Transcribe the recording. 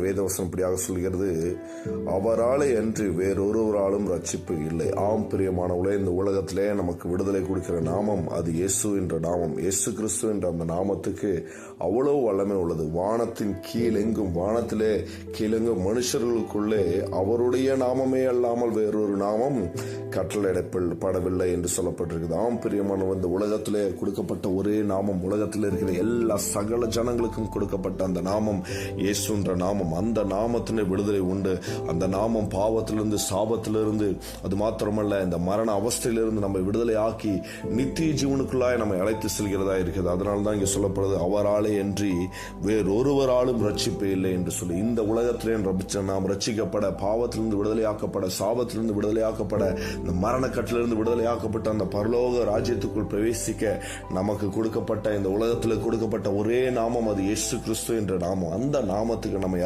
வேதவசனம் இப்படியாக சொல்கிறது, அவராலே அன்றி வேறொருவராலும் ரட்சிப்பு இல்லை. ஆம் பிரியமானவர்களே, இந்த உலகத்திலே நமக்கு விடுதலை கொடுக்கிற நாமம் அது இயேசு என்ற நாமம். இயேசு கிறிஸ்து என்ற அந்த நாமத்துக்கு அவ்வளவு வல்லமை உள்ளது. வானத்தின் கீழெங்கும், வானத்திலே கீழெங்கும் மனுஷர்களுக்குள்ளே அவருடைய நாமமே அல்லாமல் வேறொரு நாமம் கட்டளையிடப்படவில்லை என்று சொல்லப்பட்டிருக்குது. ஆம் பிரியமானவர், இந்த உலகத்திலே கொடுக்கப்பட்ட ஒரே நாமம், உலகத்தில் இருக்கிற எல்லா சகல ஜனங்களுக்கும் கொடுக்கப்பட்ட அந்த நாமம் இயேசு என்ற நாமம். அந்த நாமத்திலே விடுதலை உண்டு. அந்த நாமம் பாவத்திலிருந்து, சாபத்திலிருந்து, அது மாத்திரமல்ல இந்த மரண அவஸ்தையிலிருந்து நம்மை விடுதலை ஆக்கி நித்திய ஜீவனுக்குள்ளாய் நம்மை அழைத்து செல்கிறதா இருக்கிறது. அதனால தான் இங்கே சொல்லப்படுது, அவராலே அன்றி வேறொருவராலும் ரட்சிப்பே இல்லை என்று சொல்லி. இந்த உலகத்திலே நாம் ரட்சிக்கப்பட, பாவத்திலிருந்து விடுதலையாக்கப்பட, சாபத்திலிருந்து விடுதலையாக்கப்பட, இந்த மரண கட்டிலிருந்து விடுதலையாக்கப்பட்ட அந்த பரலோக ராஜ்யத்துக்குள் பிரவேசிக்க நமக்கு கொடுக்கப்பட்ட, இந்த உலகத்தில் கொடுக்கப்பட்ட ஒரே நாமம் அது இயேசு கிறிஸ்து என்ற நாமம். அந்த நாமத்துக்கு நம்ம